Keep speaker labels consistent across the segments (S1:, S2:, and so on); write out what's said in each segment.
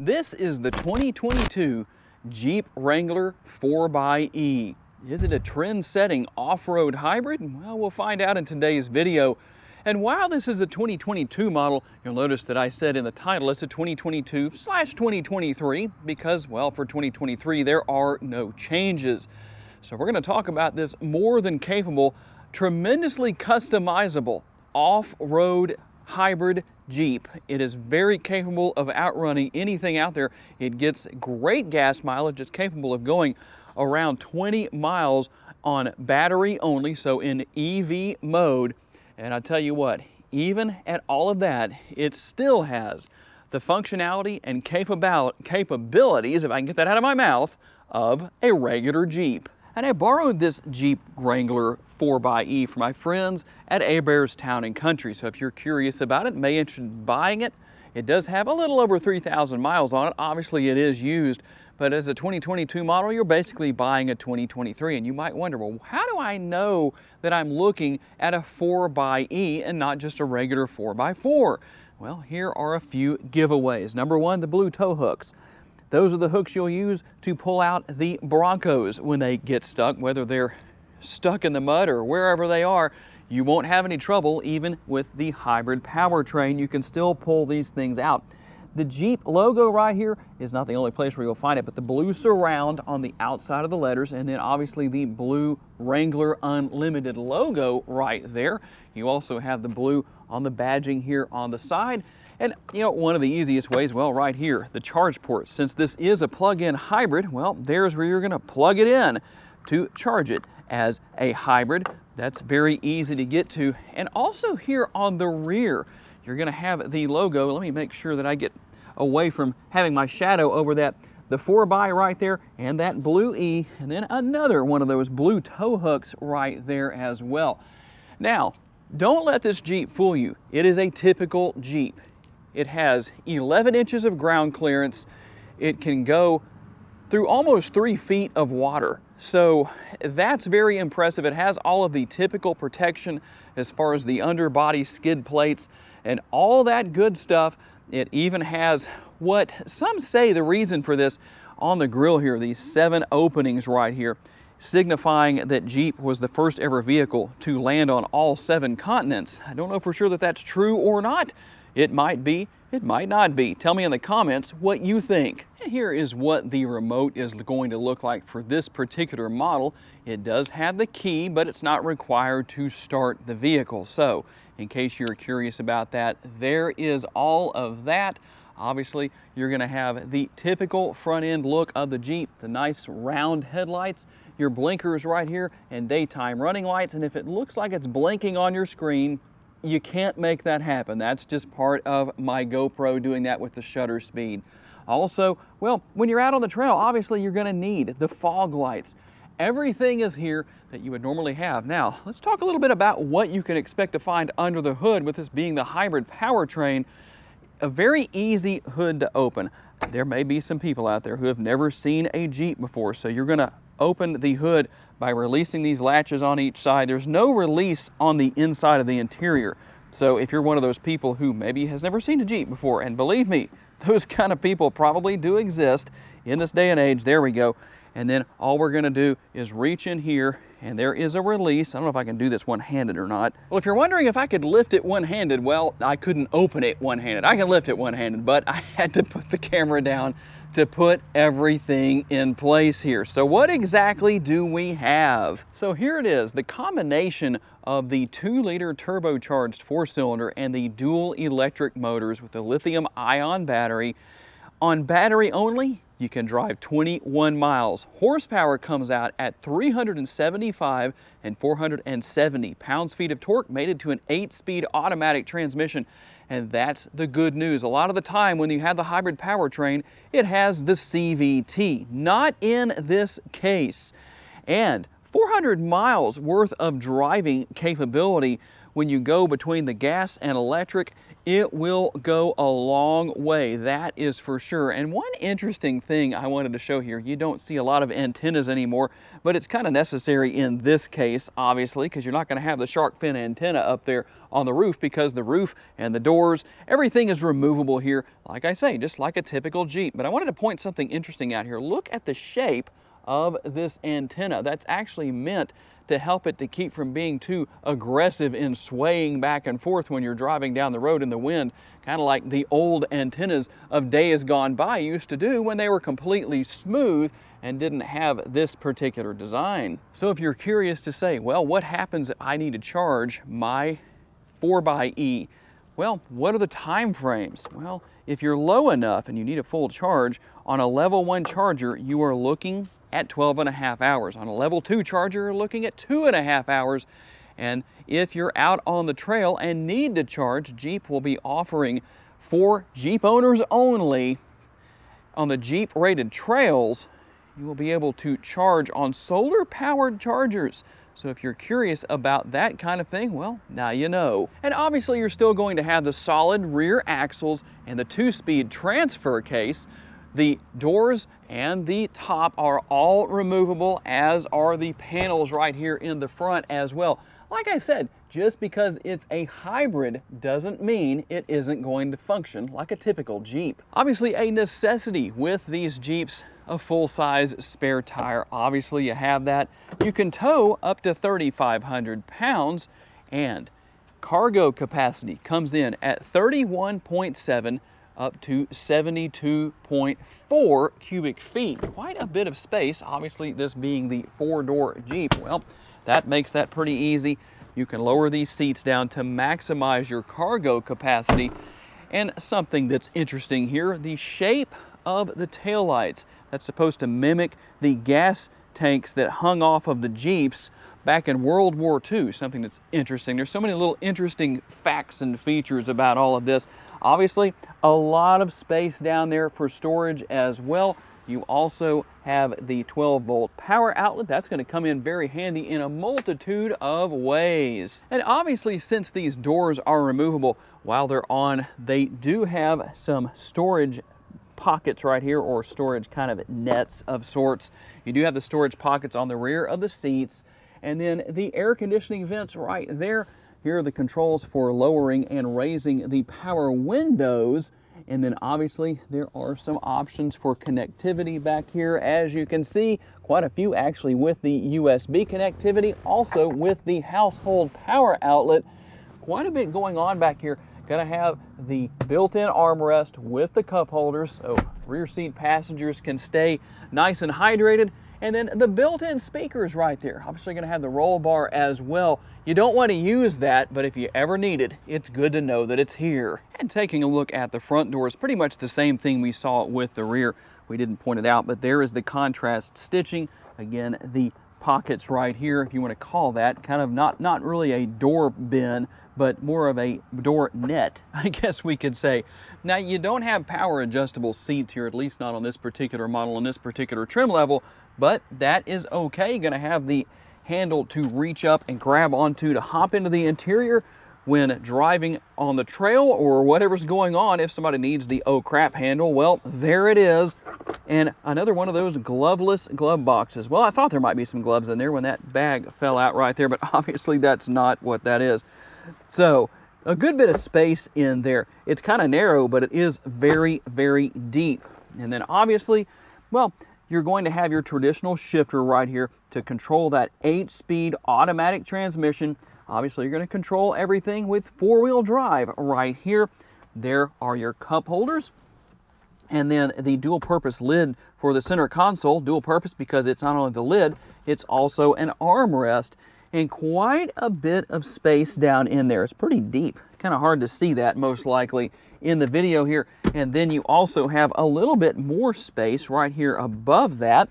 S1: This is the 2022 Jeep Wrangler 4xE. Is it a trend-setting off-road hybrid? Well, we'll find out in today's video. And while this is a 2022 model, you'll notice that I said in the title it's a 2022/2023 because, well, for 2023 there are no changes. So we're going to talk about this more than capable, tremendously customizable off-road hybrid Jeep. It is very capable of outrunning anything out there. It gets great gas mileage. It's capable of going around 20 miles on battery only, so in EV mode. And I tell you what, even at all of that, it still has the functionality and capabilities, if I can get that out of my mouth, of a regular Jeep. And I borrowed this Jeep Wrangler 4xE from my friends at Hebert's Town & Country. So if you're curious about it, may be interested in buying it, it does have a little over 3,000 miles on it. Obviously it is used, but as a 2022 model, you're basically buying a 2023. And you might wonder, well, how do I know that I'm looking at a 4xE and not just a regular 4x4? Well, here are a few giveaways. Number one, the blue tow hooks. Those are the hooks you'll use to pull out the Broncos when they get stuck, whether they're stuck in the mud or wherever they are. You won't have any trouble even with the hybrid powertrain. You can still pull these things out. The Jeep logo right here is not the only place where you'll find it, but the blue surround on the outside of the letters, and then obviously the blue Wrangler Unlimited logo right there. You also have the blue on the badging here on the side. And you know, one of the easiest ways, well, right here, the charge port. Since this is a plug-in hybrid, well, there's where you're gonna plug it in to charge it as a hybrid. That's very easy to get to. And also here on the rear, you're gonna have the logo. Let me make sure that I get away from having my shadow over that. The 4x right there and that blue E, and then another one of those blue tow hooks right there as well. Now, don't let this Jeep fool you. It is a typical Jeep. It has 11 inches of ground clearance. It can go through almost 3 feet of water. So that's very impressive. It has all of the typical protection as far as the underbody skid plates and all that good stuff. It even has what some say the reason for this on the grill here, these 7 openings right here, signifying that Jeep was the first ever vehicle to land on all 7 continents. I don't know for sure that that's true or not. It might be, it might not be. Tell me in the comments what you think. And here is what the remote is going to look like for this particular model. It does have the key, but it's not required to start the vehicle. So, in case you're curious about that, there is all of that. Obviously, you're gonna have the typical front end look of the Jeep, the nice round headlights, your blinkers right here, and daytime running lights. And if it looks like it's blinking on your screen, you can't make that happen. That's just part of my GoPro doing that with the shutter speed. Also, well, when you're out on the trail, obviously you're gonna need the fog lights. Everything is here that you would normally have. Now, let's talk a little bit about what you can expect to find under the hood with this being the hybrid powertrain. A very easy hood to open. There may be some people out there who have never seen a Jeep before, so you're gonna open the hood by releasing these latches on each side. There's no release on the inside of the interior. So if you're one of those people who maybe has never seen a Jeep before, and believe me, those kind of people probably do exist in this day and age, there we go. And then all we're gonna do is reach in here, and there is a release. I don't know if I can do this one-handed or not. Well, if you're wondering if I could lift it one-handed, well, I couldn't open it one-handed. I can lift it one-handed, but I had to put the camera down to put everything in place here. So what exactly do we have? So here it is, the combination of the 2-liter turbocharged 4-cylinder and the dual electric motors with the lithium-ion battery. On battery only, you can drive 21 miles. Horsepower comes out at 375 and 470 pounds-feet of torque, made it to an 8-speed automatic transmission. And that's the good news. A lot of the time when you have the hybrid powertrain, it has the CVT. Not in this case. And 400 miles worth of driving capability when you go between the gas and electric It will go a long way, that is for sure. And one interesting thing I wanted to show here, you don't see a lot of antennas anymore, but it's kind of necessary in this case, obviously, because you're not going to have the shark fin antenna up there on the roof, because the roof and the doors, everything is removable here, like I say, just like a typical Jeep. But I wanted to point something interesting out here. Look at the shape of this antenna. That's actually meant to help it to keep from being too aggressive in swaying back and forth when you're driving down the road in the wind, kind of like the old antennas of days gone by used to do when they were completely smooth and didn't have this particular design. So if you're curious to say, well, what happens if I need to charge my 4xE? Well, what are the time frames? Well, if you're low enough and you need a full charge, on a level 1 charger, you are looking at 12.5 hours. On a level 2 charger, you're looking at 2.5 hours. And if you're out on the trail and need to charge, Jeep will be offering, for Jeep owners only, on the Jeep rated trails, you will be able to charge on solar powered chargers. So if you're curious about that kind of thing, well, now you know. And obviously you're still going to have the solid rear axles and the 2-speed transfer case. The doors and the top are all removable, as are the panels right here in the front as well. Like I said, just because it's a hybrid doesn't mean it isn't going to function like a typical Jeep. Obviously a necessity with these Jeeps, a full-size spare tire. Obviously you have that. You can tow up to 3,500 pounds, and cargo capacity comes in at 31.7 up to 72.4 cubic feet. Quite a bit of space. Obviously, this being the 4-door Jeep, well, that makes that pretty easy. You can lower these seats down to maximize your cargo capacity. And something that's interesting here, the shape of the taillights. That's supposed to mimic the gas tanks that hung off of the Jeeps back in World War II. Something that's interesting. There's so many little interesting facts and features about all of this. Obviously, a lot of space down there for storage as well. You also have the 12-volt power outlet. That's going to come in very handy in a multitude of ways. And obviously, since these doors are removable while they're on, they do have some storage pockets right here, or storage kind of nets of sorts. You do have the storage pockets on the rear of the seats, and then the air conditioning vents right there. Here are the controls for lowering and raising the power windows. And then obviously there are some options for connectivity back here. As you can see, quite a few actually with the USB connectivity, also with the household power outlet. Quite a bit going on back here. Gonna have the built-in armrest with the cup holders, so rear seat passengers can stay nice and hydrated. And then the built-in speakers right there. Obviously gonna have the roll bar as well. You don't want to use that, but if you ever need it, it's good to know that it's here. And taking a look at the front doors, pretty much the same thing we saw with the rear. We didn't point it out, but there is the contrast stitching. Again, the pockets right here, if you want to call that, kind of not really a door bin, but more of a door net, I guess we could say. Now, you don't have power adjustable seats here, at least not on this particular model, on this particular trim level, but that is okay. You're going to have the handle to reach up and grab onto to hop into the interior when driving on the trail or whatever's going on. If somebody needs the oh crap handle, well, there it is. And another one of those gloveless glove boxes. Well, I thought there might be some gloves in there when that bag fell out right there, but obviously that's not what that is. So a good bit of space in there. It's kind of narrow, but it is very, very deep. And then obviously, well, you're going to have your traditional shifter right here to control that 8-speed automatic transmission. Obviously, you're going to control everything with 4-wheel drive right here. There are your cup holders. And then the dual purpose lid for the center console. Dual purpose because it's not only the lid, it's also an armrest. And quite a bit of space down in there. It's pretty deep. Kind of hard to see that most likely in the video here. And then you also have a little bit more space right here above that.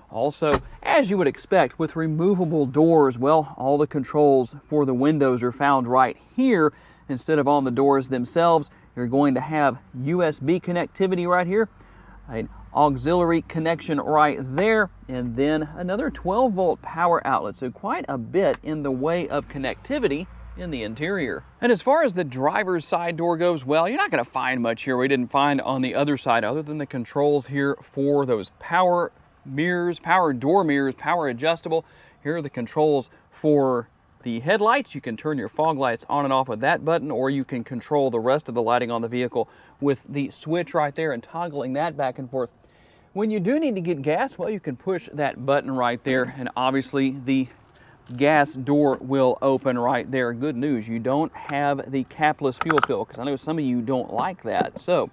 S1: Also, as you would expect with removable doors, well, all the controls for the windows are found right here instead of on the doors themselves. You're going to have USB connectivity right here, an auxiliary connection right there, and then another 12-volt power outlet. So quite a bit in the way of connectivity. in the interior. And as far as the driver's side door goes, well, you're not going to find much here we didn't find on the other side, other than the controls here for those power mirrors, power door mirrors, power adjustable. Here are the controls for the headlights. You can turn your fog lights on and off with that button, or you can control the rest of the lighting on the vehicle with the switch right there and toggling that back and forth. When you do need to get gas, well, you can push that button right there, and obviously the gas door will open right there. Good news, you don't have the capless fuel fill, because I know some of you don't like that. So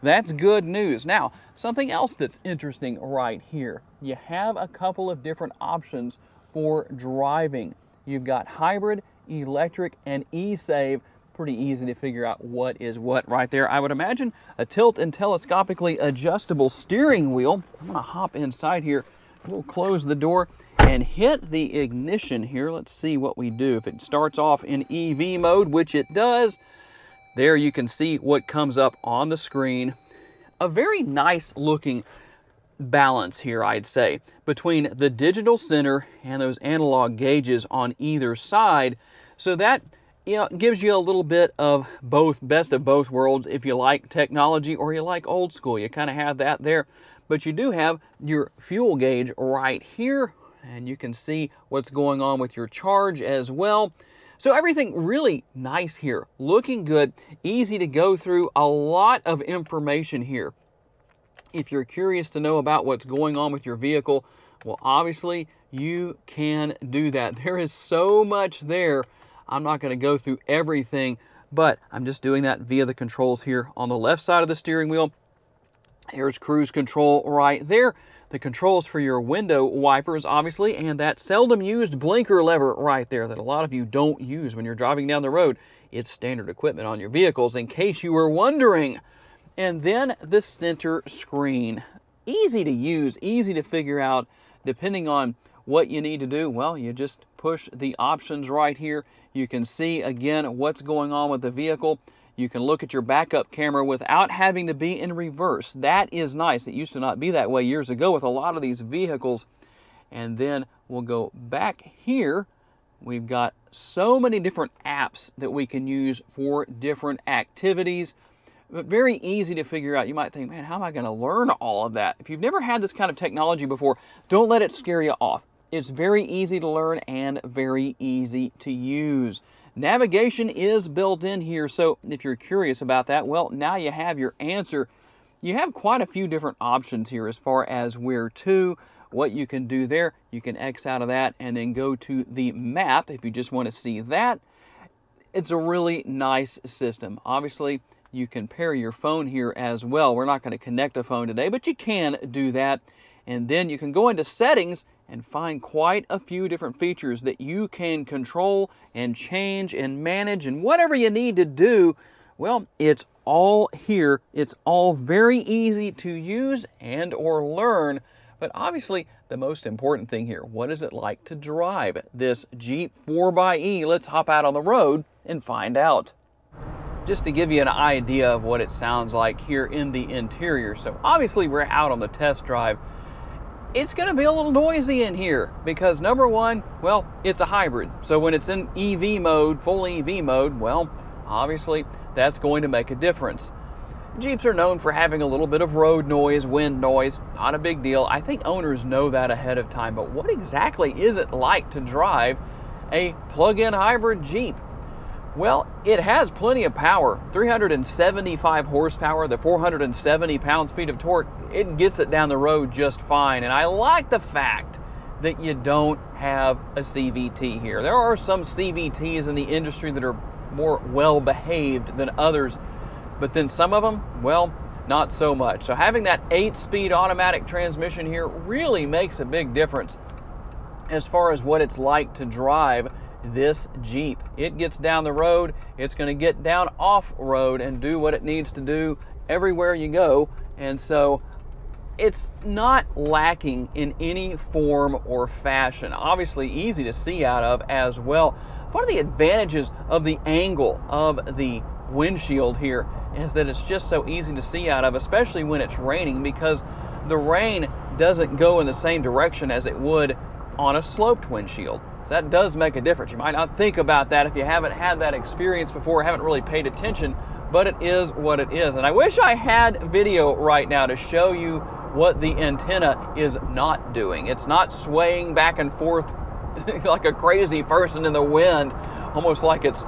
S1: that's good news. Now, something else that's interesting right here, you have a couple of different options for driving. You've got hybrid, electric, and e-save. Pretty easy to figure out what is what right there. I would imagine a tilt and telescopically adjustable steering wheel. I'm gonna hop inside here. We'll close the door and hit the ignition here. Let's see what we do. If it starts off in EV mode, which it does, there you can see what comes up on the screen. A very nice looking balance here, I'd say, between the digital center and those analog gauges on either side. So that, you know, gives you a little bit of both, best of both worlds. If you like technology or you like old school, you kind of have that there. But you do have your fuel gauge right here, and you can see what's going on with your charge as well. So everything really nice here, looking good, easy to go through, a lot of information here. If you're curious to know about what's going on with your vehicle, well, obviously you can do that. There is so much there. I'm not going to go through everything, but I'm just doing that via the controls here on the left side of the steering wheel. Here's cruise control right there. The controls for your window wipers, obviously, and that seldom used blinker lever right there that a lot of you don't use when you're driving down the road. It's standard equipment on your vehicles, in case you were wondering. And then the center screen. Easy to use, easy to figure out. Depending on what you need to do, well, you just push the options right here. You can see, again, what's going on with the vehicle. You can look at your backup camera without having to be in reverse. That is nice. It used to not be that way years ago with a lot of these vehicles. And then we'll go back here. We've got so many different apps that we can use for different activities. But very easy to figure out. You might think, man, how am I going to learn all of that? If you've never had this kind of technology before, don't let it scare you off. It's very easy to learn and very easy to use. Navigation is built in here, so if you're curious about that, well, now you have your answer. You have quite a few different options here as far as where to, what you can do there. You can X out of that and then go to the map if you just want to see that. It's a really nice system. Obviously, you can pair your phone here as well. We're not going to connect a phone today, but you can do that. And then you can go into settings and find quite a few different features that you can control and change and manage, and whatever you need to do, well, it's all here. It's all very easy to use and or learn. But obviously, the most important thing here, what is it like to drive this Jeep 4xE? Let's hop out on the road and find out. Just to give you an idea of what it sounds like here in the interior. So obviously we're out on the test drive. It's going to be a little noisy in here because, number one, well, it's a hybrid. So when it's in EV mode, full EV mode, well, obviously that's going to make a difference. Jeeps are known for having a little bit of road noise, wind noise, not a big deal. I think owners know that ahead of time, but what exactly is it like to drive a plug-in hybrid Jeep? Well, it has plenty of power, 375 horsepower, the 470 pound-feet of torque. It gets it down the road just fine. And I like the fact that you don't have a CVT here. There are some CVTs in the industry that are more well-behaved than others, but then some of them, well, not so much. So having that 8-speed automatic transmission here really makes a big difference as far as what it's like to drive this Jeep. It gets down the road, it's going to get down off-road and do what it needs to do everywhere you go. And so it's not lacking in any form or fashion. Obviously easy to see out of as well. One of the advantages of the angle of the windshield here is that it's just so easy to see out of, especially when it's raining, because the rain doesn't go in the same direction as it would on a sloped windshield. So that does make a difference. You might not think about that if you haven't had that experience before, haven't really paid attention, but it is what it is. And I wish I had video right now to show you what the antenna is not doing. It's not swaying back and forth like a crazy person in the wind, almost like it's,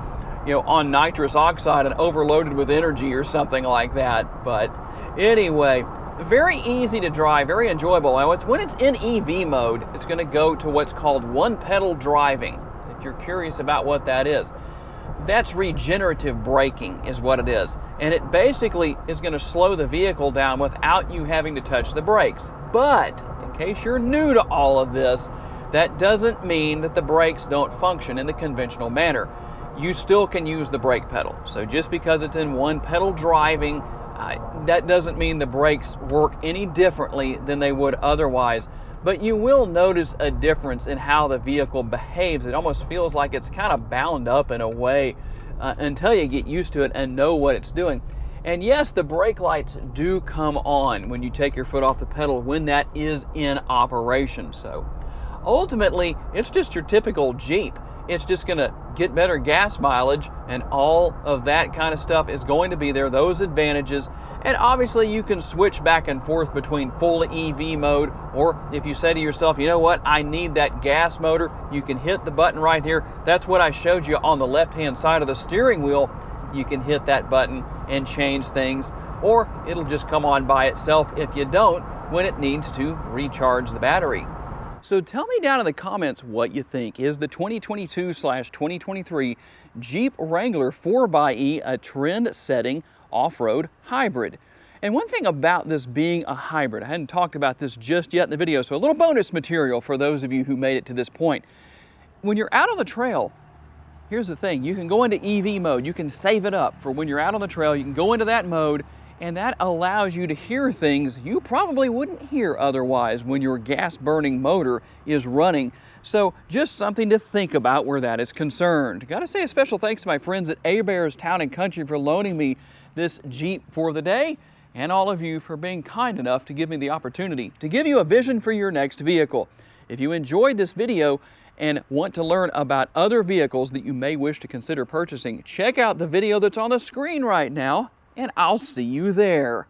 S1: you know, on nitrous oxide and overloaded with energy or something like that. But anyway, very easy to drive, very enjoyable. Now, when it's in EV mode, it's going to go to what's called one-pedal driving. If you're curious about what that is, that's regenerative braking is what it is. And it basically is going to slow the vehicle down without you having to touch the brakes. But in case you're new to all of this, that doesn't mean that the brakes don't function in the conventional manner. You still can use the brake pedal. So just because it's in one-pedal driving, that doesn't mean the brakes work any differently than they would otherwise, but you will notice a difference in how the vehicle behaves. It almost feels like it's kind of bound up in a way until you get used to it and know what it's doing. And yes, the brake lights do come on when you take your foot off the pedal when that is in operation. So ultimately, it's just your typical Jeep. It's just going to get better gas mileage, and all of that kind of stuff is going to be there, those advantages. And obviously you can switch back and forth between full EV mode, or if you say to yourself, you know what, I need that gas motor, you can hit the button right here. That's what I showed you on the left-hand side of the steering wheel. You can hit that button and change things, or it'll just come on by itself if you don't when it needs to recharge the battery. So tell me down in the comments what you think. Is the 2022/2023 Jeep Wrangler 4xE a trend-setting off-road hybrid? And one thing about this being a hybrid, I hadn't talked about this just yet in the video, so a little bonus material for those of you who made it to this point. When you're out on the trail, here's the thing, you can go into EV mode, you can save it up for when you're out on the trail, you can go into that mode, and that allows you to hear things you probably wouldn't hear otherwise when your gas-burning motor is running. So just something to think about where that is concerned. Got to say a special thanks to my friends at Hebert's Town and Country for loaning me this Jeep for the day, and all of you for being kind enough to give me the opportunity to give you a vision for your next vehicle. If you enjoyed this video and want to learn about other vehicles that you may wish to consider purchasing, check out the video that's on the screen right now, and I'll see you there.